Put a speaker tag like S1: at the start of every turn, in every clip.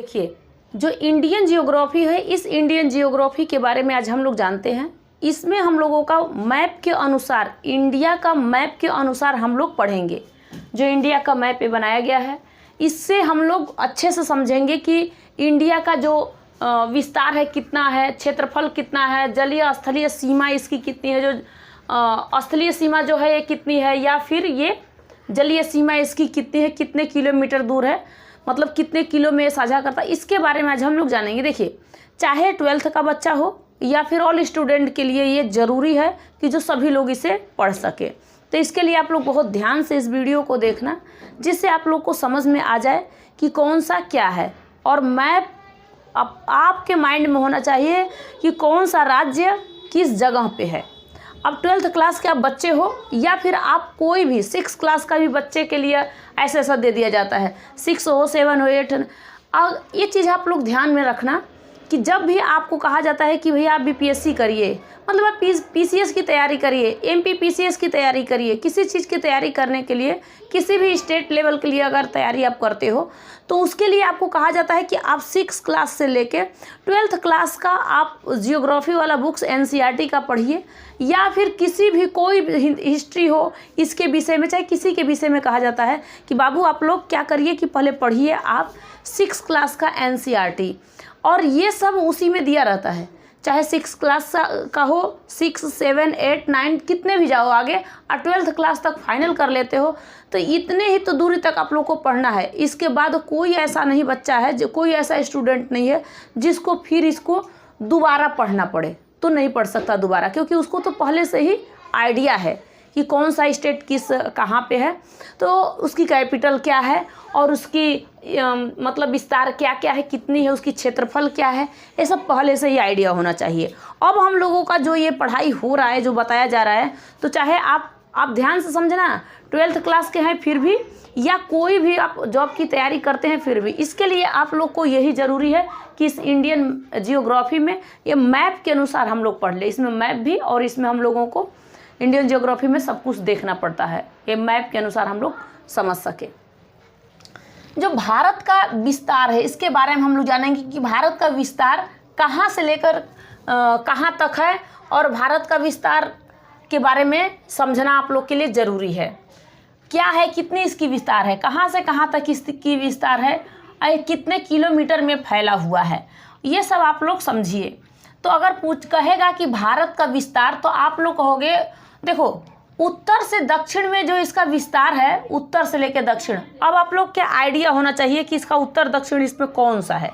S1: देखिए, जो Indian geography है, इस इंडियन जियोग्राफी के बारे में आज हम लोग जानते हैं। इसमें हम लोगों का मैप के अनुसार, इंडिया का मैप के अनुसार हम लोग पढ़ेंगे। जो इंडिया का मैप पे बनाया गया है, इससे हम लोग अच्छे से समझेंगे कि इंडिया का जो विस्तार है कितना है, क्षेत्रफल कितना है, जलीय स्थलीय सीमा इसकी कितनी है, जो स्थलीय सीमा जो है ये कितनी है, या फिर ये जलीय सीमा इसकी कितनी है, कितने किलोमीटर दूर है, मतलब कितने किलो में साझा करता है, इसके बारे में आज हम लोग जानेंगे। देखिए, चाहे 12th का बच्चा हो या फिर ऑल स्टूडेंट के लिए ये ज़रूरी है कि जो सभी लोग इसे पढ़ सके। तो इसके लिए आप लोग बहुत ध्यान से इस वीडियो को देखना, जिससे आप लोग को समझ में आ जाए कि कौन सा क्या है। और मैप आपके माइंड में होना चाहिए कि कौन सा राज्य किस जगह पे है। अब 12th क्लास के आप बच्चे हो या फिर आप कोई भी 6th क्लास का भी बच्चे के लिए ऐसा दे दिया जाता है, 6 हो 7 हो 8। और ये चीज़ आप लोग ध्यान में रखना कि जब भी आपको कहा जाता है कि भैया आप बीपीएससी करिए, मतलब आप पीसीएस की तैयारी करिए, एमपीपीसीएस की तैयारी करिए, किसी चीज़ की तैयारी करने के लिए, किसी भी स्टेट लेवल के लिए अगर तैयारी आप करते हो, तो उसके लिए आपको कहा जाता है कि आप 6 क्लास से लेके 12th क्लास का आप जियोग्राफी वाला बुक्स एनसीईआरटी का पढ़िए, या फिर किसी भी कोई हिस्ट्री हो इसके विषय में, चाहे किसी के विषय में कहा जाता है कि बाबू आप लोग क्या करिए कि पहले पढ़िए आप 6 क्लास का एनसीईआरटी। और ये सब उसी में दिया रहता है, चाहे 6 क्लास का हो, 6, 7, 8, 9 कितने भी जाओ आगे, और 12th क्लास तक फाइनल कर लेते हो, तो इतने ही तो दूरी तक आप लोग को पढ़ना है। इसके बाद कोई ऐसा नहीं बच्चा है, जो कोई ऐसा स्टूडेंट नहीं है जिसको फिर इसको दोबारा पढ़ना पड़े। तो नहीं पढ़ सकता दोबारा, क्योंकि उसको तो पहले से ही आइडिया है कि कौन सा स्टेट किस कहाँ पे है, तो उसकी कैपिटल क्या है, और उसकी मतलब विस्तार क्या क्या है, कितनी है, उसकी क्षेत्रफल क्या है, ये सब पहले से ही आइडिया होना चाहिए। अब हम लोगों का जो ये पढ़ाई हो रहा है, जो बताया जा रहा है, तो चाहे आप ध्यान से समझना, 12th क्लास के हैं फिर भी, या कोई भी आप जॉब की तैयारी करते हैं फिर भी, इसके लिए आप लोग को यही ज़रूरी है कि इस इंडियन जियोग्राफी में ये मैप के अनुसार हम लोग पढ़ लें। इसमें मैप भी, और इसमें हम लोगों को इंडियन जियोग्राफी में सब कुछ देखना पड़ता है, ये मैप के अनुसार हम लोग समझ सके। जो भारत का विस्तार है, इसके बारे में हम लोग जानेंगे कि भारत का विस्तार कहाँ से लेकर कहाँ तक है, और भारत का विस्तार के बारे में समझना आप लोग के लिए ज़रूरी है। क्या है, कितनी इसकी विस्तार है, कहाँ से कहाँ तक इसकी विस्तार है, और कितने किलोमीटर में फैला हुआ है, ये सब आप लोग समझिए। तो अगर कहेगा कि भारत का विस्तार, तो आप लोग कहोगे, देखो उत्तर से दक्षिण में जो इसका विस्तार है, उत्तर से लेकर दक्षिण, अब आप लोग क्या आइडिया होना चाहिए कि इसका उत्तर दक्षिण इसमें कौन सा है।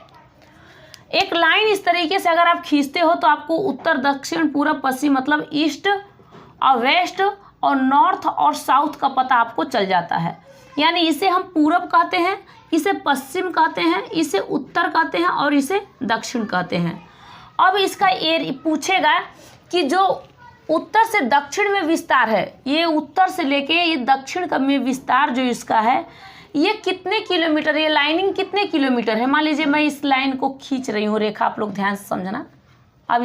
S1: एक लाइन इस तरीके से अगर आप खींचते हो, तो आपको उत्तर दक्षिण पूरब पश्चिम, मतलब ईस्ट और वेस्ट और नॉर्थ और साउथ का पता आपको चल जाता है। यानी इसे हम पूरब कहते हैं, इसे पश्चिम कहते हैं, इसे उत्तर कहते हैं, और इसे दक्षिण कहते हैं। अब इसका पूछेगा कि जो उत्तर से दक्षिण में विस्तार है, ये उत्तर से लेके ये दक्षिण का में विस्तार जो इसका है, ये कितने किलोमीटर, ये लाइनिंग कितने किलोमीटर है। मान लीजिए मैं इस लाइन को खींच रही हूँ, रेखा, आप लोग ध्यान से समझना। अब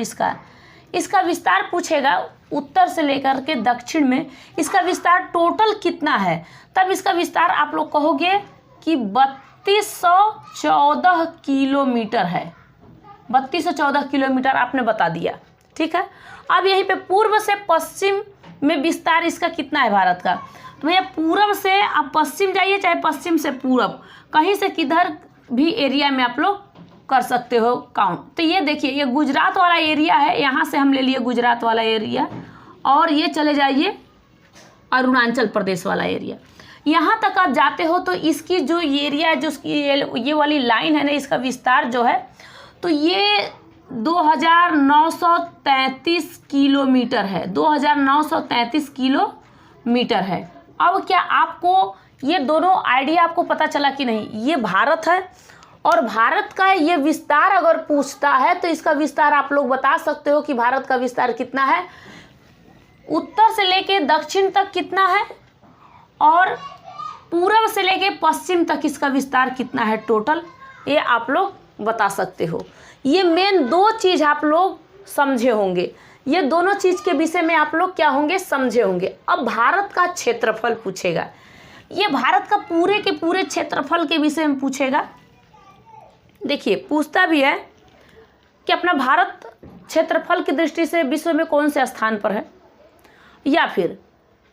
S1: इसका विस्तार पूछेगा, उत्तर से लेकर के दक्षिण में इसका विस्तार टोटल कितना है। तब इसका विस्तार आप लोग कहोगे कि 3214 किलोमीटर है। 3214 किलोमीटर आपने बता दिया, ठीक है। अब यहीं पे पूर्व से पश्चिम में विस्तार इसका कितना है भारत का। तो भैया पूर्व से आप पश्चिम जाइए, चाहे पश्चिम से पूर्व, कहीं से किधर भी एरिया में आप लोग कर सकते हो काउंट। तो ये देखिए, ये गुजरात वाला एरिया है, यहाँ से हम ले लिए गुजरात वाला एरिया, और ये चले जाइए अरुणाचल प्रदेश वाला एरिया। यहाँ तक आप जाते हो तो इसकी जो एरिया है, जो ये वाली लाइन है ना, इसका विस्तार जो है, तो ये 2933 किलोमीटर है, 2933 किलोमीटर है। अब क्या आपको ये दोनों आइडिया आपको पता चला कि नहीं। ये भारत है, और भारत का ये विस्तार अगर पूछता है, तो इसका विस्तार आप लोग बता सकते हो कि भारत का विस्तार कितना है, उत्तर से लेके दक्षिण तक कितना है, और पूर्व से लेके पश्चिम तक इसका विस्तार कितना है टोटल, ये आप लोग बता सकते हो। ये मेन 2 चीज़ आप लोग समझे होंगे, ये दोनों चीज़ के विषय में आप लोग क्या होंगे, समझे होंगे। अब भारत का क्षेत्रफल पूछेगा, ये भारत का पूरे के पूरे क्षेत्रफल के विषय में पूछेगा। देखिए पूछता भी है कि अपना भारत क्षेत्रफल की दृष्टि से विश्व में कौन से स्थान पर है, या फिर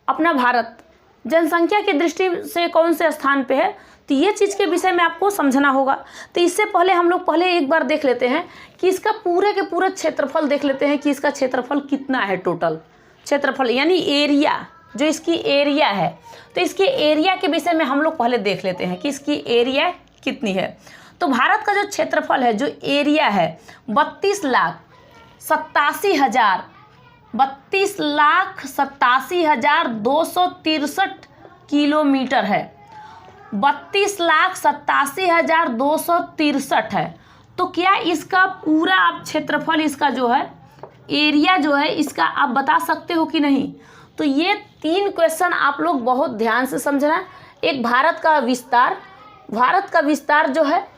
S1: अपना भारत जनसंख्या की दृष्टि से कौन से स्थान पे है। तो ये चीज़ के विषय में आपको समझना होगा। तो इससे पहले हम लोग पहले एक बार देख लेते हैं कि इसका पूरे के पूरे क्षेत्रफल देख लेते हैं कि इसका क्षेत्रफल कितना है। टोटल क्षेत्रफल यानी एरिया, जो इसकी एरिया है, तो इसकी एरिया के विषय में हम लोग पहले देख लेते हैं कि इसकी एरिया कितनी है। तो भारत का जो क्षेत्रफल है, जो एरिया है 32,87,263 किलोमीटर है। 32,87,263 है। तो क्या इसका पूरा आप क्षेत्रफल, इसका जो है एरिया जो है, इसका आप बता सकते हो कि नहीं। तो ये 3 क्वेश्चन आप लोग बहुत ध्यान से समझना। एक भारत का विस्तार, भारत का विस्तार जो है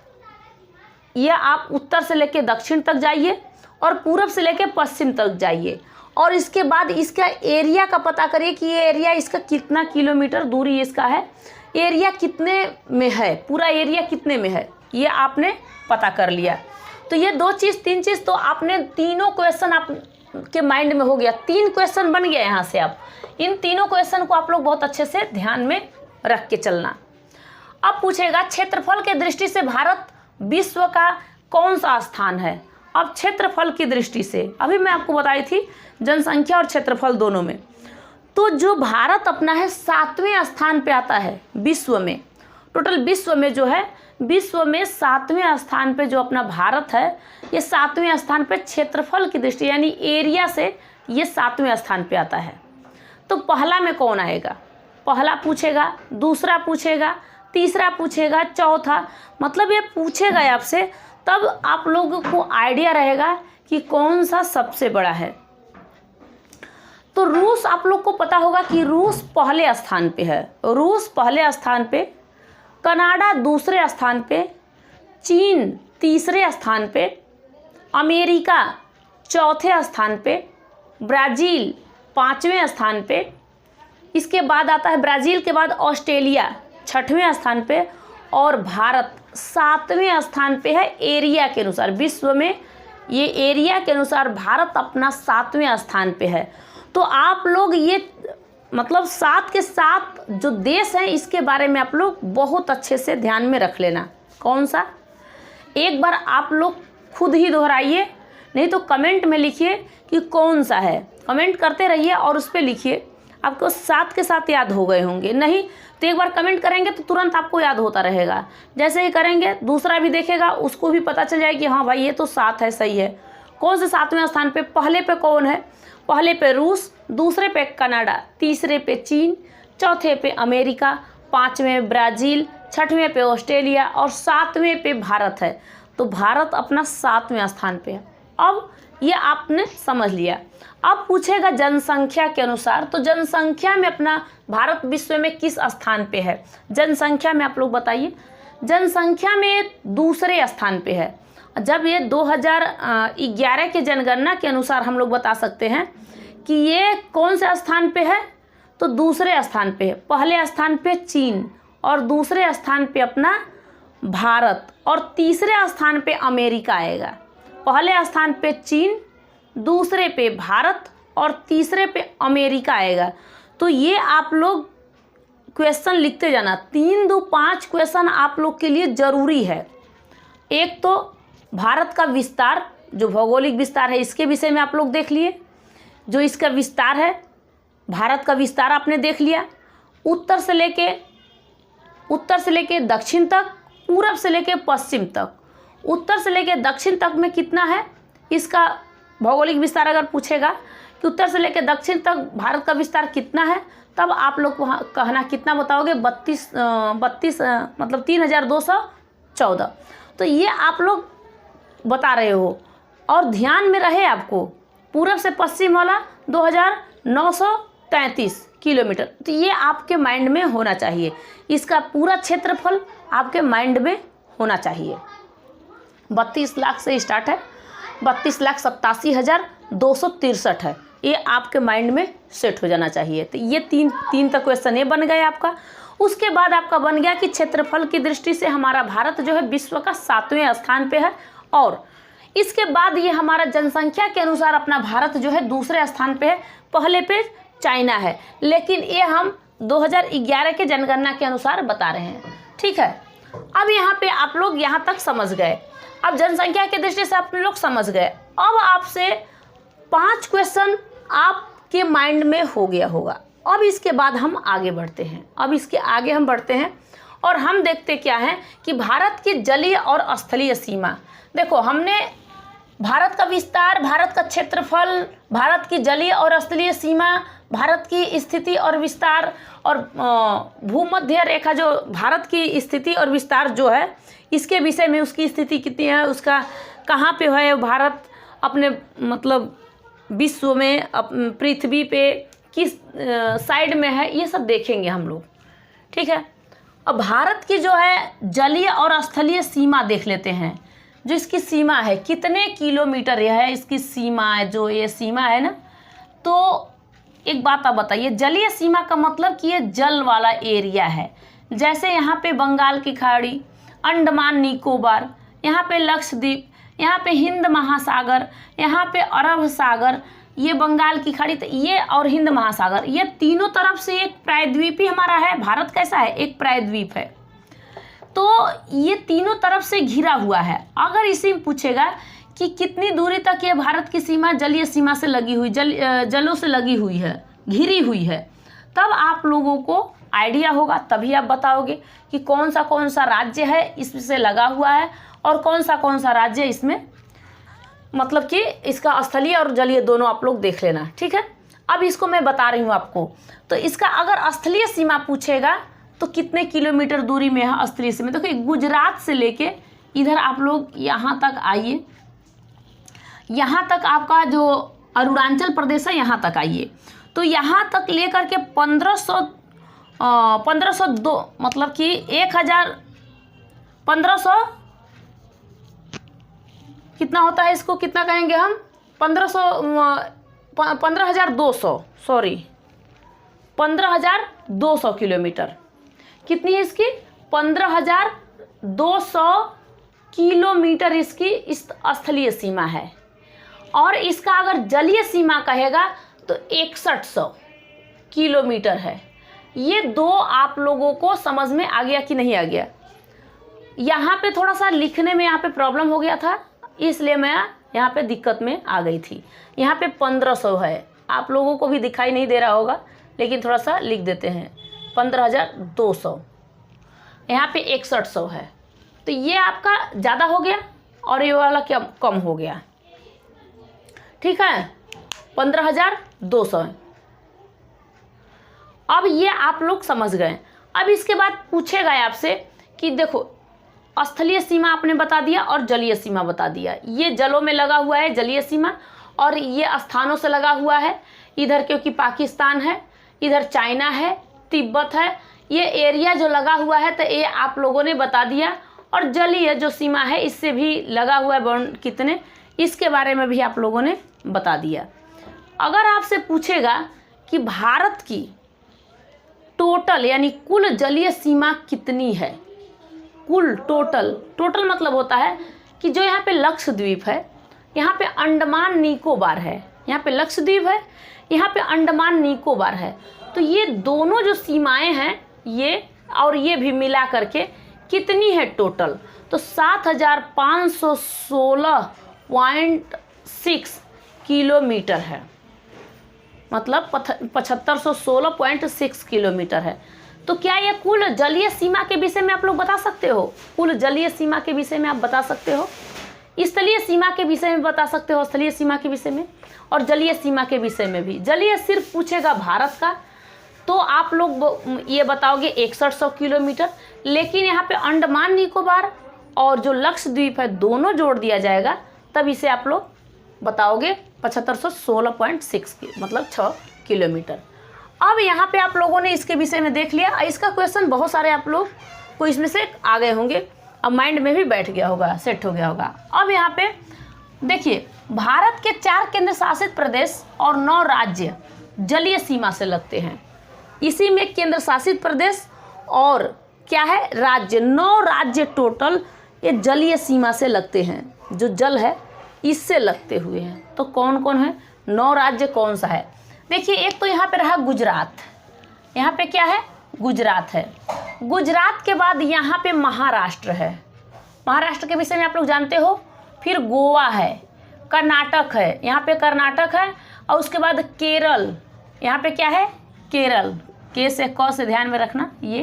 S1: ये आप उत्तर से लेकर दक्षिण तक जाइए और पूरब से लेकर पश्चिम तक जाइए, और इसके बाद इसका एरिया का पता करिए कि ये एरिया इसका कितना किलोमीटर दूरी इसका है, एरिया कितने में है, पूरा एरिया कितने में है, ये आपने पता कर लिया। तो ये 2 चीज़ 3 चीज़ तो आपने तीनों क्वेश्चन आप के माइंड में हो गया। 3 क्वेश्चन बन गया यहाँ से। आप इन तीनों क्वेश्चन को आप लोग बहुत अच्छे से ध्यान में रख के चलना। अब पूछेगा क्षेत्रफल के दृष्टि से भारत विश्व का कौन सा स्थान है। अब क्षेत्रफल की दृष्टि से अभी मैं आपको बताई थी जनसंख्या और क्षेत्रफल दोनों में, तो जो भारत अपना है 7वें स्थान पे आता है विश्व में। टोटल विश्व में जो है, विश्व में 7वें स्थान पे जो अपना भारत है, ये 7वें स्थान पे क्षेत्रफल की दृष्टि यानी एरिया से ये 7वें स्थान पे आता है। तो पहला में कौन आएगा, पहला पूछेगा, दूसरा पूछेगा, तीसरा पूछेगा, चौथा, मतलब ये पूछेगा आपसे, तब आप लोगों को आइडिया रहेगा कि कौन सा सबसे बड़ा है। तो रूस आप लोग को पता होगा कि रूस पहले स्थान पे है, रूस पहले स्थान पे, कनाडा दूसरे स्थान पे, चीन तीसरे स्थान पे, अमेरिका चौथे स्थान पे, ब्राज़ील 5वें स्थान पे, इसके बाद आता है ब्राज़ील के बाद ऑस्ट्रेलिया 6वें स्थान पे, और भारत 7वें स्थान पे है एरिया के अनुसार। विश्व में ये एरिया के अनुसार भारत अपना 7वें स्थान पे है। तो आप लोग ये मतलब 7 के 7 जो देश हैं इसके बारे में आप लोग बहुत अच्छे से ध्यान में रख लेना। कौन सा, एक बार आप लोग खुद ही दोहराइए, नहीं तो कमेंट में लिखिए कि कौन सा है। कमेंट करते रहिए और उस पर लिखिए। आपको 7 के 7 याद हो गए होंगे, नहीं तो एक बार कमेंट करेंगे तो तुरंत आपको याद होता रहेगा। जैसे ही करेंगे दूसरा भी देखेगा, उसको भी पता चल जाएगा कि हाँ भाई ये तो 7 है, सही है। कौन से 7वें स्थान पे, पहले पे कौन है, पहले पे रूस, दूसरे पे कनाडा, तीसरे पे चीन, चौथे पे अमेरिका, 5वें ब्राज़ील, 6वें पे ऑस्ट्रेलिया और 7वें पे भारत है। तो भारत अपना 7वें स्थान पे है। अब ये आपने समझ लिया। अब पूछेगा जनसंख्या के अनुसार, तो जनसंख्या में अपना भारत विश्व में किस स्थान पे है, जनसंख्या में आप लोग बताइए। जनसंख्या में दूसरे स्थान पे है। जब ये 2011 के जनगणना के अनुसार हम लोग बता सकते हैं कि ये कौन से स्थान पे है, तो दूसरे स्थान पे है। पहले स्थान पे चीन और दूसरे स्थान पे अपना भारत और तीसरे स्थान पे अमेरिका आएगा। पहले स्थान पे चीन, दूसरे पे भारत और तीसरे पे अमेरिका आएगा। तो ये आप लोग क्वेश्चन लिखते जाना। 3, 2, 5 क्वेश्चन आप लोग के लिए ज़रूरी है। एक तो भारत का विस्तार, जो भौगोलिक विस्तार है, इसके विषय में आप लोग देख लिए। जो इसका विस्तार है, भारत का विस्तार आपने देख लिया। उत्तर से लेके दक्षिण तक, पूरब से लेके पश्चिम तक। उत्तर से लेके दक्षिण तक में कितना है इसका भौगोलिक विस्तार, अगर पूछेगा कि उत्तर से लेके दक्षिण तक भारत का विस्तार कितना है, तब आप लोग वहाँ कहना कितना बताओगे, 32 मतलब 3214। तो ये आप लोग बता रहे हो, और ध्यान में रहे आपको पूरब से पश्चिम वाला 2933 किलोमीटर। तो ये आपके माइंड में होना चाहिए, इसका पूरा क्षेत्रफल आपके माइंड में होना चाहिए। 32 लाख से स्टार्ट है, 32,87,263 है। ये आपके माइंड में सेट हो जाना चाहिए। तो ये तीन तक क्वेश्चन ये बन गए आपका। उसके बाद आपका बन गया कि क्षेत्रफल की दृष्टि से हमारा भारत जो है विश्व का 7वें स्थान पे है, और इसके बाद ये हमारा जनसंख्या के अनुसार अपना भारत जो है दूसरे स्थान पे है, पहले पे चाइना है, लेकिन ये हम 2011 के जनगणना के अनुसार बता रहे हैं। ठीक है, अब यहाँ पे आप लोग यहाँ तक समझ गए। अब जनसंख्या की दृष्टि से आप लोग समझ गए। अब आपसे 5 क्वेश्चन आपके माइंड में हो गया होगा। अब इसके बाद हम आगे बढ़ते हैं। अब इसके आगे हम बढ़ते हैं और हम देखते क्या है कि भारत की जलीय और स्थलीय सीमा। देखो, हमने भारत का विस्तार, भारत का क्षेत्रफल, भारत की जलीय और स्थलीय सीमा, भारत की स्थिति और विस्तार और भूमध्य रेखा, जो भारत की स्थिति और विस्तार जो है इसके विषय में, उसकी स्थिति कितनी है, उसका कहाँ पे है भारत अपने मतलब विश्व में, पृथ्वी पे किस साइड में है, ये सब देखेंगे हम लोग। ठीक है, अब भारत की जो है जलीय और स्थलीय सीमा देख लेते हैं। जो इसकी सीमा है, कितने किलोमीटर यह है इसकी सीमा है, जो ये सीमा है ना। तो एक बात आप बताइए, जलीय सीमा का मतलब कि ये जल वाला एरिया है। जैसे यहाँ पे बंगाल की खाड़ी, अंडमान निकोबार, यहाँ पे लक्षद्वीप, यहाँ पे हिंद महासागर, यहाँ पे अरब सागर, ये बंगाल की खाड़ी, तो ये और हिंद महासागर, ये तीनों तरफ से एक प्रायद्वीप ही हमारा है। भारत कैसा है, एक प्रायद्वीप है। तो ये तीनों तरफ से घिरा हुआ है। अगर इसी में पूछेगा कि कितनी दूरी तक ये भारत की सीमा जलीय सीमा से लगी हुई, जलों से लगी हुई है, घिरी हुई है, तब आप लोगों को आइडिया होगा, तभी आप बताओगे कि कौन सा राज्य है इससे लगा हुआ है और कौन सा राज्य इसमें, मतलब कि इसका स्थलीय और जलीय दोनों आप लोग देख लेना। ठीक है, अब इसको मैं बता रही हूँ आपको। तो इसका अगर स्थलीय सीमा पूछेगा तो कितने किलोमीटर दूरी में है स्थलीय सीमा। देखो, गुजरात से लेके इधर आप लोग यहाँ तक आइए, यहाँ तक आपका जो अरुणाचल प्रदेश है यहाँ तक आइए। तो यहाँ तक लेकर के 1502 मतलब कि 1500 कितना होता है, इसको कितना कहेंगे हम, 15,200 किलोमीटर। कितनी है इसकी, 15,200 किलोमीटर इसकी इस स्थलीय सीमा है। और इसका अगर जलीय सीमा कहेगा तो 6100 किलोमीटर है। ये दो आप लोगों को समझ में आ गया कि नहीं आ गया। यहाँ पे थोड़ा सा लिखने में यहाँ पे प्रॉब्लम हो गया था, इसलिए मैं यहाँ पे दिक्कत में आ गई थी। यहाँ पे 1500 है, आप लोगों को भी दिखाई नहीं दे रहा होगा, लेकिन थोड़ा सा लिख देते हैं 15,200। यहाँ पे 6100 है, तो ये आपका ज़्यादा हो गया और ये वाला क्या कम हो गया। ठीक है, 15,200 है। अब ये आप लोग समझ गए। अब इसके बाद पूछेगा आपसे कि देखो, स्थलीय सीमा आपने बता दिया और जलीय सीमा बता दिया। ये जलों में लगा हुआ है जलीय सीमा, और ये स्थानों से लगा हुआ है। इधर क्योंकि पाकिस्तान है, इधर चाइना है, तिब्बत है, ये एरिया जो लगा हुआ है, तो ये आप लोगों ने बता दिया। और जलीय जो सीमा है इससे भी लगा हुआ है बॉन्ड कितने, इसके बारे में भी आप लोगों ने बता दिया। अगर आपसे पूछेगा कि भारत की टोटल यानी कुल जलीय सीमा कितनी है, कुल टोटल मतलब होता है कि जो यहाँ पे लक्षद्वीप है, यहाँ पे अंडमान निकोबार है, यहाँ पे लक्षद्वीप है, यहाँ पे अंडमान निकोबार है, तो ये दोनों जो सीमाएं हैं ये और ये भी मिला करके कितनी है टोटल, तो 7516.6 किलोमीटर है, मतलब 7516.6 किलोमीटर है। तो क्या ये कुल जलीय सीमा के विषय में आप लोग बता सकते हो, कुल जलीय सीमा के विषय में आप बता सकते हो, स्थलीय सीमा के विषय में बता सकते हो, स्थलीय सीमा के विषय में, और जलीय सीमा के विषय में भी। जलीय सिर्फ पूछेगा भारत का तो आप लोग ये बताओगे 6100 किलोमीटर, लेकिन यहाँ पे अंडमान निकोबार और जो लक्षद्वीप है दोनों जोड़ दिया जाएगा, तब इसे आप लोग बताओगे 7516.6 मतलब 6 किलोमीटर। अब यहाँ पे आप लोगों ने इसके विषय में देख लिया। इसका क्वेश्चन बहुत सारे आप लोग को इसमें से आ गए होंगे, अब माइंड में भी बैठ गया होगा, सेट हो गया होगा। अब यहाँ पे देखिए, भारत के 4 केंद्र शासित प्रदेश और 9 राज्य जलीय सीमा से लगते हैं। इसी में केंद्र शासित प्रदेश और क्या है राज्य, 9 राज्य टोटल ये जलीय सीमा से लगते हैं, जो जल है इससे लगते हुए हैं। तो कौन कौन है, 9 राज्य कौन सा है? देखिए एक तो यहाँ पे रहा गुजरात, यहाँ पे क्या है गुजरात है। गुजरात के बाद यहाँ पे महाराष्ट्र है, महाराष्ट्र के विषय में आप लोग जानते हो। फिर गोवा है, कर्नाटक है, यहाँ पे कर्नाटक है। और उसके बाद केरल, यहाँ पे क्या है केरल, के से क से ध्यान में रखना ये,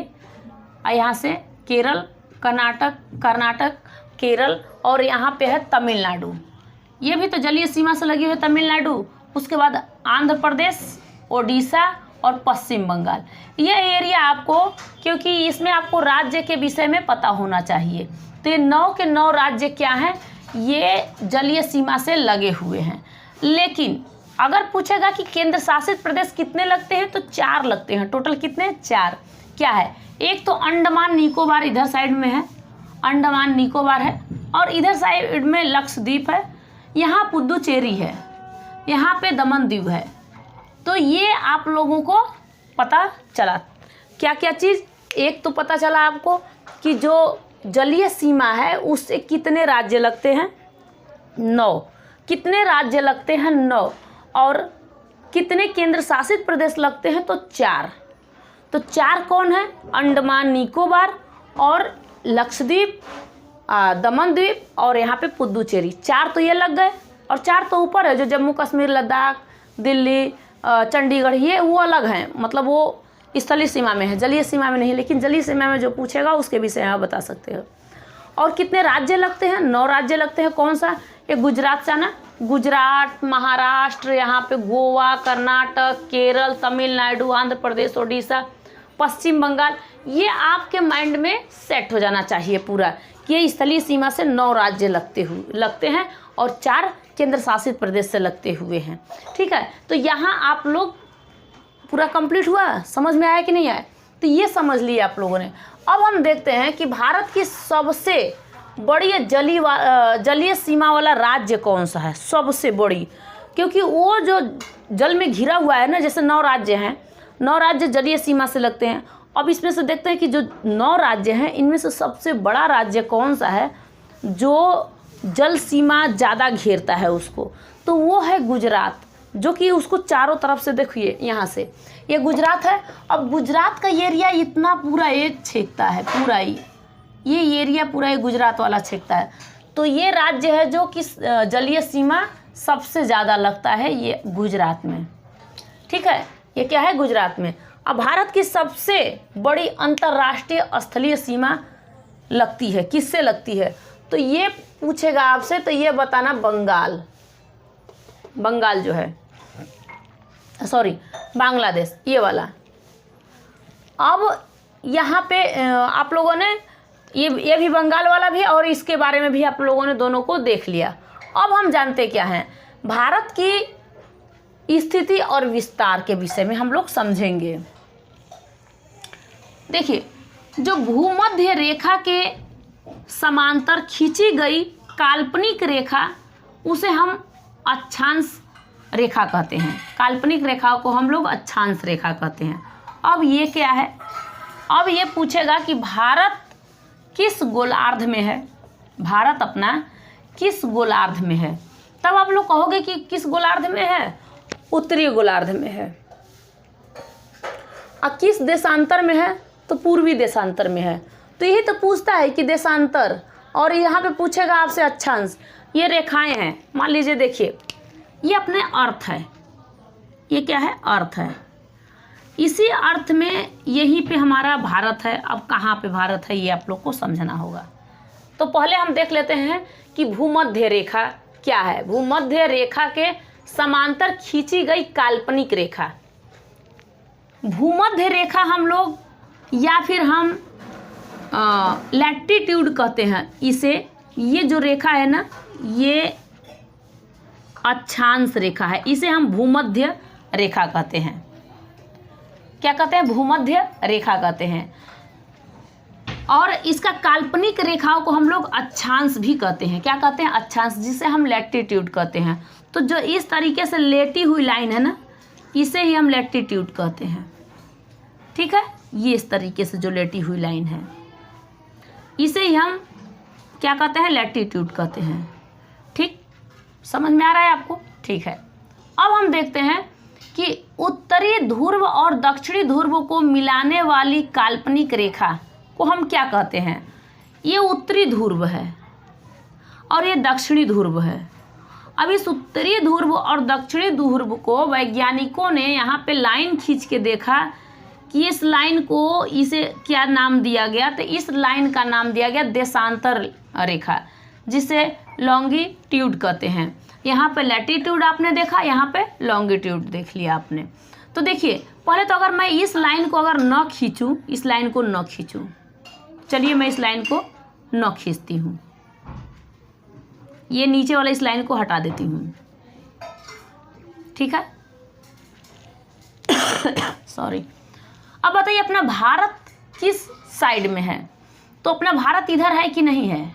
S1: और यहाँ से केरल, कर्नाटक केरल, और यहाँ पे है तमिलनाडु, ये भी तो जलीय सीमा से लगी हुई है तमिलनाडु। उसके बाद आंध्र प्रदेश, ओडिशा और पश्चिम बंगाल। ये एरिया आपको, क्योंकि इसमें आपको राज्य के विषय में पता होना चाहिए। तो ये 9 के 9 राज्य क्या हैं, ये जलीय सीमा से लगे हुए हैं। लेकिन अगर पूछेगा कि केंद्र शासित प्रदेश कितने लगते हैं, तो 4 लगते हैं। टोटल कितने, 4। क्या है, एक तो अंडमान निकोबार इधर साइड में है, अंडमान निकोबार है, और इधर साइड में लक्षद्वीप है, यहाँ पुदुचेरी है, यहाँ पे दमन दीव है। तो ये आप लोगों को पता चला क्या क्या चीज़। एक तो पता चला आपको कि जो जलीय सीमा है उससे कितने राज्य लगते हैं, 9। कितने राज्य लगते हैं, 9। और कितने केंद्र शासित प्रदेश लगते हैं, तो 4। तो 4 कौन है, अंडमान निकोबार और लक्षद्वीप, दमन द्वीप और यहाँ पे पुदुचेरी। 4 तो ये लग गए, और 4 तो ऊपर है जो जम्मू कश्मीर, लद्दाख, दिल्ली, चंडीगढ़, ये वो अलग हैं, मतलब वो स्थलीय सीमा में है, जलीय सीमा में नहीं। लेकिन जलीय सीमा में जो पूछेगा उसके विषय में आप बता सकते हो। और कितने राज्य लगते हैं, 9 राज्य लगते हैं। कौन सा, ये गुजरात से ना, गुजरात, महाराष्ट्र, यहाँ पे गोवा, कर्नाटक, केरल, तमिलनाडु, आंध्र प्रदेश, ओडिशा, पश्चिम बंगाल। ये आपके माइंड में सेट हो जाना चाहिए पूरा कि ये स्थलीय सीमा से 9 राज्य लगते हैं और 4 केंद्र शासित प्रदेश से लगते हुए हैं। ठीक है, तो यहाँ आप लोग पूरा कंप्लीट हुआ, समझ में आया कि नहीं आया? तो ये समझ लिया आप लोगों ने। अब हम देखते हैं कि भारत की सबसे बड़ी जलीय सीमा वाला राज्य कौन सा है, सबसे बड़ी, क्योंकि वो जो जल में घिरा हुआ है ना, जैसे 9 राज्य हैं, 9 राज्य जलीय सीमा से लगते हैं। अब इसमें से देखते हैं कि जो 9 राज्य हैं इनमें से सबसे बड़ा राज्य कौन सा है जो जल सीमा ज़्यादा घेरता है उसको, तो वो है गुजरात, जो कि उसको चारों तरफ से देखिए, यहाँ से ये गुजरात है। अब गुजरात का एरिया इतना पूरा ये छेकता है, पूरा ये एरिया पूरा ये गुजरात वाला छेकता है। तो ये राज्य है जो कि जलीय सीमा सबसे ज़्यादा लगता है ये गुजरात में। ठीक है, ये क्या है गुजरात में। अब भारत की सबसे बड़ी अंतर्राष्ट्रीय स्थलीय सीमा लगती है, किससे लगती है, तो ये पूछेगा आपसे, तो ये बताना बंगाल जो है, सॉरी बांग्लादेश, ये वाला। अब यहाँ पे आप लोगों ने ये भी बंगाल वाला भी, और इसके बारे में भी आप लोगों ने दोनों को देख लिया। अब हम जानते क्या हैं, भारत की स्थिति और विस्तार के विषय में हम लोग समझेंगे। देखिए, जो भूमध्य रेखा के समांतर खींची गई काल्पनिक रेखा, उसे हम अक्षांश रेखा कहते हैं। काल्पनिक रेखाओं को हम लोग अक्षांश रेखा कहते हैं। अब ये क्या है, अब ये पूछेगा कि भारत किस गोलार्ध में है, भारत अपना किस गोलार्ध में है। तब आप लोग कहोगे कि किस गोलार्ध में है, उत्तरी गोलार्ध में है। और किस देशांतर में है, तो पूर्वी देशांतर में है। तो यही तो पूछता है कि देशांतर, और यहाँ पे पूछेगा आपसे अक्षांश। ये रेखाएं हैं, मान लीजिए देखिए, ये अपने अर्थ है, ये क्या है, अर्थ है। इसी अर्थ में यहीं पे हमारा भारत है। अब कहाँ पे भारत है ये आप लोग को समझना होगा। तो पहले हम देख लेते हैं कि भूमध्य रेखा क्या है। भूमध्य रेखा के समांतर खींची गई काल्पनिक रेखा, भूमध्य रेखा हम लोग, या फिर हम लैटिट्यूड कहते हैं इसे। ये जो रेखा है ना, ये अक्षांश रेखा है, इसे हम भूमध्य रेखा कहते हैं। क्या कहते हैं, भूमध्य रेखा कहते हैं। और इसका काल्पनिक रेखाओं को हम लोग अक्षांश भी कहते हैं। क्या कहते हैं, अक्षांश, जिसे हम लैटिट्यूड कहते हैं। तो जो इस तरीके से लेटी हुई लाइन है ना, इसे ही हम लैटिट्यूड कहते हैं। ठीक है। ये इस तरीके से जो लेटी हुई लाइन है, इसे ही हम क्या कहते हैं, लैटिट्यूड कहते हैं। ठीक, समझ में आ रहा है आपको? ठीक है। अब हम देखते हैं कि उत्तरी ध्रुव और दक्षिणी ध्रुव को मिलाने वाली काल्पनिक रेखा को हम क्या कहते हैं। ये उत्तरी ध्रुव है और ये दक्षिणी ध्रुव है। अब इस उत्तरी ध्रुव और दक्षिणी ध्रुव को वैज्ञानिकों ने यहाँ पे लाइन खींच के देखा कि इस लाइन को, इसे क्या नाम दिया गया, तो इस लाइन का नाम दिया गया देशांतर रेखा, जिसे लॉन्गिट्यूड कहते हैं। यहाँ पे लैटिट्यूड आपने देखा, यहाँ पे लॉन्गिट्यूड देख लिया आपने। तो देखिए, पहले तो अगर मैं इस लाइन को अगर न खींचूं, इस लाइन को न खींचूं, चलिए मैं इस लाइन को न खींचती हूँ, ये नीचे वाला इस लाइन को हटा देती हूँ। ठीक है, सॉरी। अब बताइए अपना भारत किस साइड में है। तो अपना भारत इधर है कि नहीं है?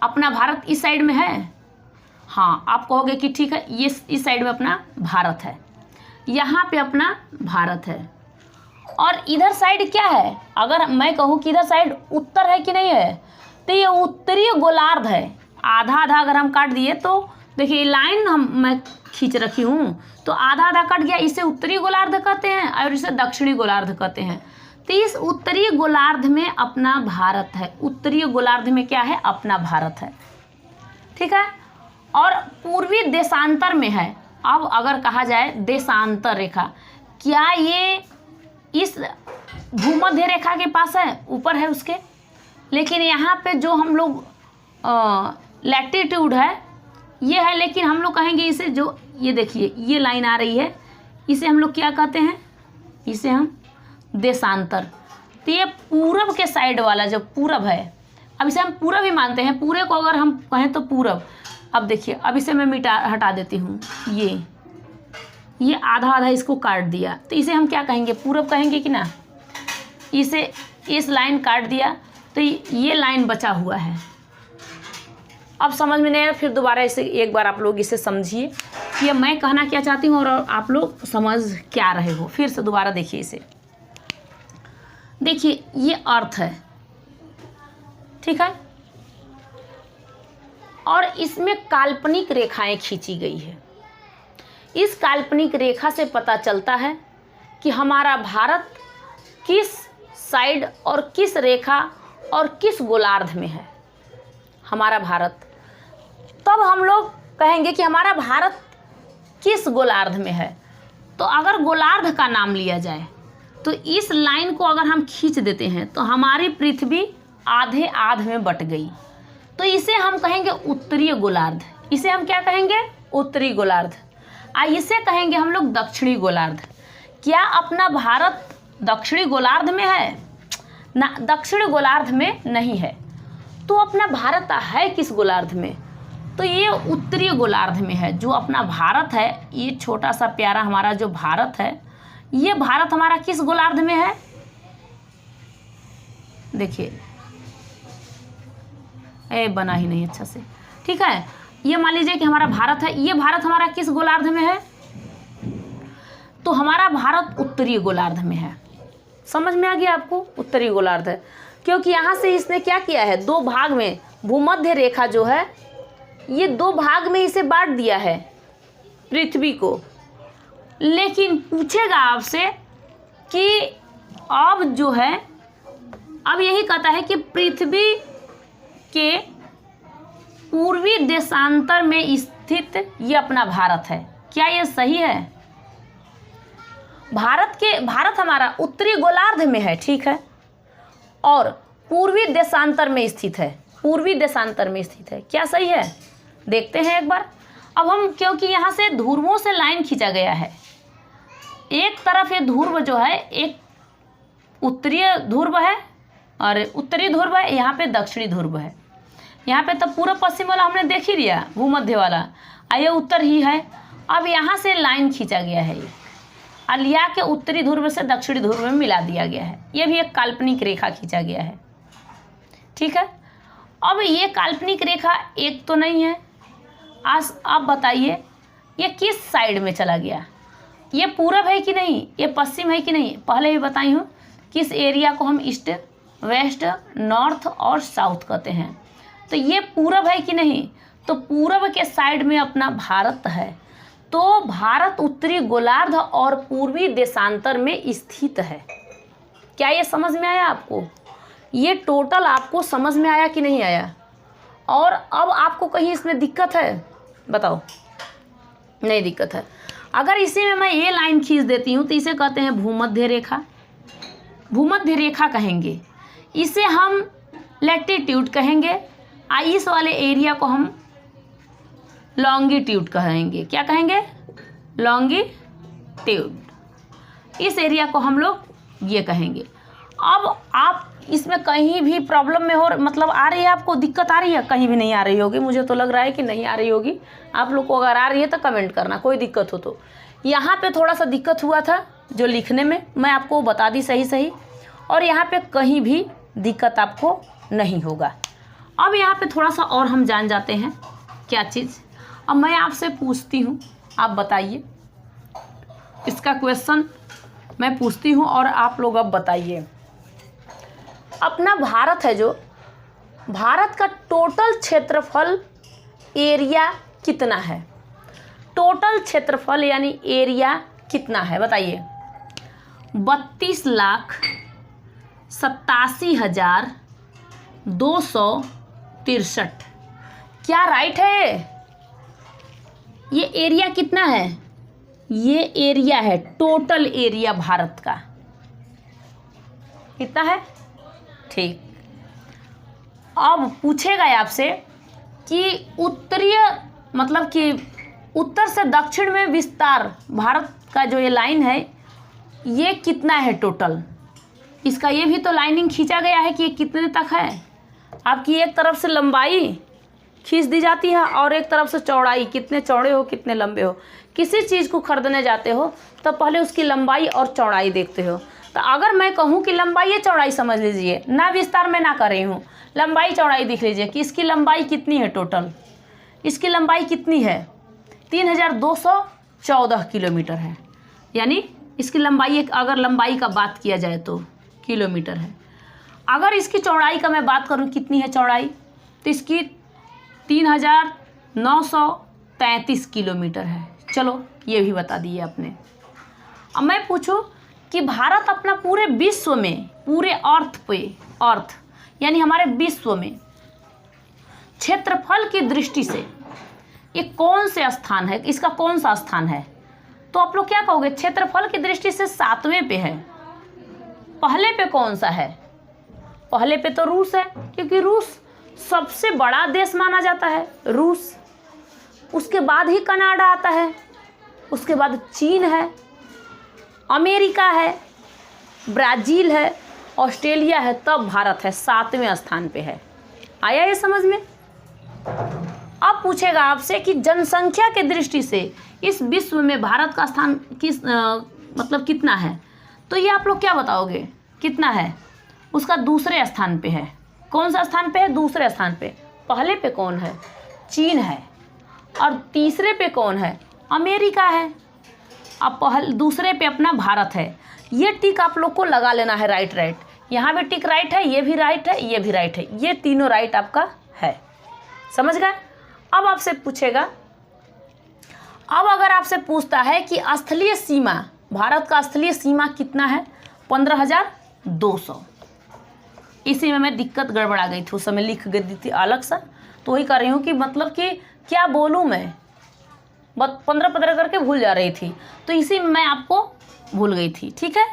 S1: अपना भारत इस साइड में है। हाँ, आप कहोगे कि ठीक है, ये इस साइड में अपना भारत है, यहाँ पे अपना भारत है। और इधर साइड क्या है? अगर मैं कहूँ कि इधर साइड उत्तर है कि नहीं है, तो ये उत्तरी गोलार्ध है। आधा आधा अगर हम काट दिए तो देखिए लाइन मैं खींच रखी हूँ, तो आधा आधा कट गया, इसे उत्तरी गोलार्ध कहते हैं और इसे दक्षिणी गोलार्ध कहते हैं। तो इस उत्तरी गोलार्ध में अपना भारत है। उत्तरी गोलार्ध में क्या है? अपना भारत है। ठीक है, और पूर्वी देशांतर में है। अब अगर कहा जाए देशांतर रेखा, क्या ये इस भूमध्य रेखा के पास है? ऊपर है उसके। लेकिन यहाँ पे जो हम लोग लैटिट्यूड है ये है, लेकिन हम लोग कहेंगे इसे, जो ये देखिए ये लाइन आ रही है, इसे हम लोग क्या कहते हैं? इसे हम देशांतर। तो ये पूरब के साइड वाला जो पूरब है, अब इसे हम पूरब ही मानते हैं। पूरे को अगर हम कहें तो पूरब। अब देखिए, अब इसे मैं हटा देती हूँ, ये आधा आधा इसको काट दिया, तो इसे हम क्या कहेंगे? पूरब कहेंगे कि ना। इसे इस लाइन काट दिया तो ये लाइन बचा हुआ है। अब समझ में नहीं आया, फिर दोबारा इसे एक बार आप लोग इसे समझिए कि मैं कहना क्या चाहती हूँ और आप लोग समझ क्या रहे हो। फिर से दोबारा देखिए इसे। देखिए ये अर्थ है, ठीक है, और इसमें काल्पनिक रेखाएं खींची गई है। इस काल्पनिक रेखा से पता चलता है कि हमारा भारत किस साइड और किस रेखा और किस गोलार्ध में है हमारा भारत। तब हम लोग कहेंगे कि हमारा भारत किस गोलार्ध में है। तो अगर गोलार्ध का नाम लिया जाए तो इस लाइन को अगर हम खींच देते हैं तो हमारी पृथ्वी आधे आध में बट गई, तो इसे हम कहेंगे उत्तरी गोलार्ध। इसे हम क्या कहेंगे? उत्तरी गोलार्ध। इसे कहेंगे हम लोग दक्षिणी गोलार्ध। क्या अपना भारत दक्षिणी गोलार्ध में है? ना, दक्षिणी गोलार्ध में नहीं है। तो अपना भारत है किस गोलार्ध में? तो ये उत्तरी गोलार्ध में है। जो अपना भारत है, ये छोटा सा प्यारा हमारा जो भारत है, ये भारत हमारा किस गोलार्ध में है? देखिए बना ही नहीं अच्छा से। ठीक है, ये मान लीजिए कि हमारा भारत है, ये भारत हमारा किस गोलार्ध में है? तो हमारा भारत उत्तरी गोलार्ध में है। समझ में आ गया आपको? उत्तरी गोलार्ध है, क्योंकि यहाँ से इसने क्या किया है, दो भाग में, भूमध्य रेखा जो है ये दो भाग में इसे बांट दिया है पृथ्वी को। लेकिन पूछेगा आपसे कि अब जो है, अब यही कहता है कि पृथ्वी के पूर्वी देशांतर में स्थित ये अपना भारत है। क्या ये सही है? भारत हमारा उत्तरी गोलार्ध में है, ठीक है, और पूर्वी देशांतर में स्थित है। पूर्वी देशांतर में स्थित है, क्या सही है? देखते हैं एक बार। अब हम, क्योंकि यहाँ से ध्रुवों से लाइन खींचा गया है, एक तरफ ये ध्रुव जो है एक उत्तरीय ध्रुव है और उत्तरी ध्रुव है, यहाँ पे दक्षिणी ध्रुव है। यहाँ पे तो पूर्व पश्चिम वाला हमने देख ही लिया, भूमध्य वाला, ये उत्तर ही है। अब यहाँ से लाइन खींचा गया है, ये लिया के उत्तरी ध्रुव से दक्षिणी ध्रुव में मिला दिया गया है। ये भी एक काल्पनिक रेखा खींचा गया है, ठीक है। अब ये काल्पनिक रेखा एक तो नहीं है। आज आप बताइए ये किस साइड में चला गया? ये पूरब है कि नहीं, ये पश्चिम है कि नहीं, पहले भी बताई हूँ। किस एरिया को हम ईस्ट, वेस्ट, नॉर्थ और साउथ कहते हैं। तो ये पूरब है कि नहीं, तो पूरब के साइड में अपना भारत है। तो भारत उत्तरी गोलार्ध और पूर्वी देशांतर में स्थित है। क्या ये समझ में आया आपको? ये टोटल आपको समझ में आया कि नहीं आया? और अब आपको कहीं इसमें दिक्कत है? बताओ। नहीं दिक्कत है। अगर इसी में मैं ये लाइन खींच देती हूँ तो इसे कहते हैं भूमध्य रेखा। भूमध्य रेखा कहेंगे। इसे हम लैटिट्यूड कहेंगे। इस वाले एरिया को हम लॉन्गिट्यूड कहेंगे। क्या कहेंगे? लॉन्गिट्यूड। इस एरिया को हम लोग ये कहेंगे। अब आप इसमें कहीं भी प्रॉब्लम में हो, मतलब आ रही है, आपको दिक्कत आ रही है? कहीं भी नहीं आ रही होगी, मुझे तो लग रहा है कि नहीं आ रही होगी। आप लोग को अगर आ रही है तो कमेंट करना, कोई दिक्कत हो तो। यहाँ पे थोड़ा सा दिक्कत हुआ था जो लिखने में, मैं आपको बता दी सही, और यहाँ पे कहीं भी दिक्कत आपको नहीं होगा। अब यहाँ पे थोड़ा सा और हम जान जाते हैं क्या चीज़। अब मैं आपसे पूछती हूँ, आप बताइए। इसका क्वेश्चन मैं पूछती हूँ और आप लोग अब बताइए। अपना भारत है जो, भारत का टोटल क्षेत्रफल एरिया कितना है? टोटल क्षेत्रफल यानी एरिया कितना है बताइए? 32,87,263। क्या राइट है? ये एरिया कितना है? ये एरिया है, टोटल एरिया भारत का कितना है? ठीक। अब पूछेगा आपसे कि उत्तरीय, मतलब कि उत्तर से दक्षिण में विस्तार भारत का जो ये लाइन है ये कितना है टोटल? इसका ये भी तो लाइनिंग खींचा गया है कि ये कितने तक है। आपकी एक तरफ से लंबाई खींच दी जाती है और एक तरफ से चौड़ाई, कितने चौड़े हो कितने लंबे हो। किसी चीज़ को खरीदने जाते हो तो पहले उसकी लंबाई और चौड़ाई देखते हो। तो अगर मैं कहूँ कि लंबाई या चौड़ाई समझ लीजिए, ना विस्तार में ना कर रही हूँ, लंबाई चौड़ाई देख लीजिए कि इसकी लंबाई कितनी है टोटल। इसकी लंबाई कितनी है? 3,214 किलोमीटर है। यानी इसकी लंबाई, एक अगर लंबाई का बात किया जाए तो किलोमीटर है। अगर इसकी चौड़ाई का मैं बात करूँ कितनी है चौड़ाई, तो इसकी 3,933 किलोमीटर है। चलो ये भी बता दिए आपने। अब मैं पूछूं कि भारत अपना पूरे विश्व में, पूरे अर्थ यानी हमारे विश्व में क्षेत्रफल की दृष्टि से ये कौन से स्थान है? इसका कौन सा स्थान है? तो आप लोग क्या कहोगे? क्षेत्रफल की दृष्टि से 7वें पे है। पहले पे कौन सा है? पहले पे तो रूस है, क्योंकि रूस सबसे बड़ा देश माना जाता है, रूस। उसके बाद ही कनाडा आता है, उसके बाद चीन है, अमेरिका है, ब्राज़ील है, ऑस्ट्रेलिया है, तब भारत है 7वें स्थान पे है। आया ये समझ में? अब पूछेगा आपसे कि जनसंख्या के दृष्टि से इस विश्व में भारत का स्थान मतलब कितना है? तो ये आप लोग क्या बताओगे कितना है? उसका दूसरे स्थान पे है। कौन सा स्थान पे है? दूसरे स्थान पे। पहले पे कौन है? चीन है। और तीसरे पे कौन है? अमेरिका है। अब दूसरे पे अपना भारत है। ये टिक आप लोग को लगा लेना है, राइट। यहाँ भी टिक राइट है, ये भी राइट है, ये भी राइट है, ये तीनों राइट आपका है। समझ गए? अब आपसे पूछेगा, अब अगर आपसे पूछता है कि स्थलीय सीमा, भारत का स्थलीय सीमा कितना है? 15,200। इसी में मैं दिक्कत गड़बड़ा गई थी, उस समय लिख गई थी अलग सा, तो वही कर रही हूँ कि मतलब कि क्या बोलूँ मैं, बस 15 करके भूल जा रही थी, तो इसी में मैं आपको भूल गई थी। ठीक है,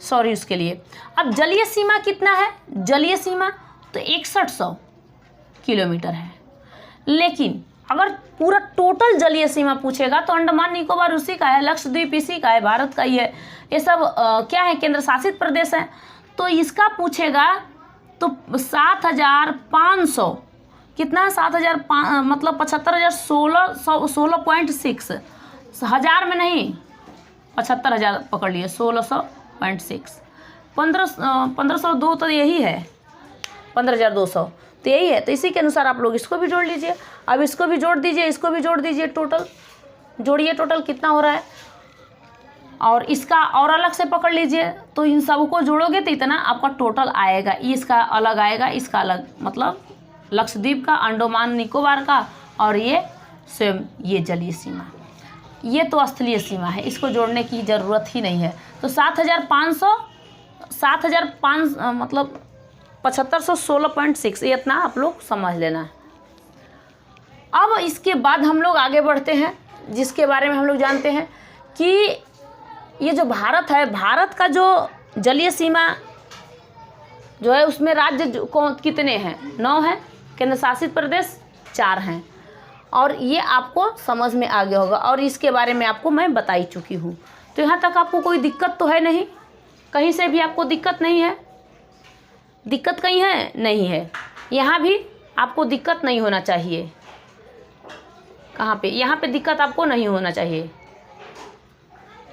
S1: सॉरी उसके लिए। अब जलीय सीमा कितना है? जलीय सीमा तो 6100 किलोमीटर है। लेकिन अगर पूरा टोटल जलीय सीमा पूछेगा तो अंडमान निकोबार उसी का है, लक्षद्वीप इसी का है, भारत का ही है। ये सब क्या है? केंद्र शासित प्रदेश है। तो इसका पूछेगा तो 7,500 कितना? 7,000 मतलब 75,16.6, हज़ार में नहीं, 75,000 पकड़ लिए, 1600.6, 1502 तो यही है, 15,200 तो यही है। तो इसी के अनुसार आप लोग इसको भी जोड़ लीजिए। अब इसको भी जोड़ दीजिए, इसको भी जोड़ दीजिए, टोटल जोड़िए, टोटल कितना हो रहा है? और इसका और अलग से पकड़ लीजिए, तो इन सबको जोड़ोगे तो इतना आपका टोटल आएगा। ये इसका अलग आएगा, इसका अलग, मतलब लक्षद्वीप का, अंडमान निकोबार का, और ये स्वयं ये जलीय सीमा, ये तो स्थलीय सीमा है, इसको जोड़ने की ज़रूरत ही नहीं है। तो 7,500 मतलब 7516.6, ये इतना आप लोग समझ लेना है। अब इसके बाद हम लोग आगे बढ़ते हैं, जिसके बारे में हम लोग जानते हैं कि ये जो भारत है, भारत का जो जलीय सीमा जो है उसमें राज्य कौन कितने हैं? 9 हैं, केंद्र शासित प्रदेश 4 हैं, और ये आपको समझ में आ गया होगा, और इसके बारे में आपको मैं बता ही चुकी हूँ। तो यहाँ तक आपको कोई दिक्कत तो है नहीं, कहीं से भी आपको दिक्कत नहीं है? दिक्कत कहीं है? नहीं है। यहाँ भी आपको दिक्कत नहीं होना चाहिए। कहाँ पे? यहाँ पे दिक्कत आपको नहीं होना चाहिए।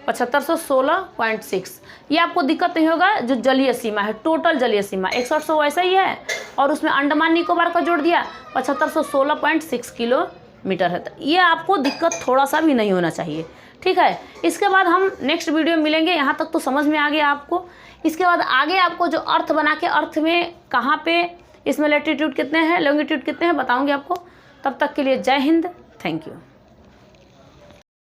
S1: 7516.6 ये आपको दिक्कत नहीं होगा। जो जलीय सीमा है, टोटल जलीय सीमा 6100 वैसा ही है, और उसमें अंडमान निकोबार का जोड़ दिया 7516.6 किलोमीटर है। तो ये आपको दिक्कत थोड़ा सा भी नहीं होना चाहिए, ठीक है। इसके बाद हम नेक्स्ट वीडियो में मिलेंगे। यहाँ तक तो समझ में आ गया आपको। इसके बाद आगे आपको जो अर्थ बना के, अर्थ में कहाँ पे इसमें लैटिट्यूड कितने हैं, लॉन्गिट्यूड कितने हैं बताऊँगी आपको। तब तक के लिए जय हिंद, थैंक यू।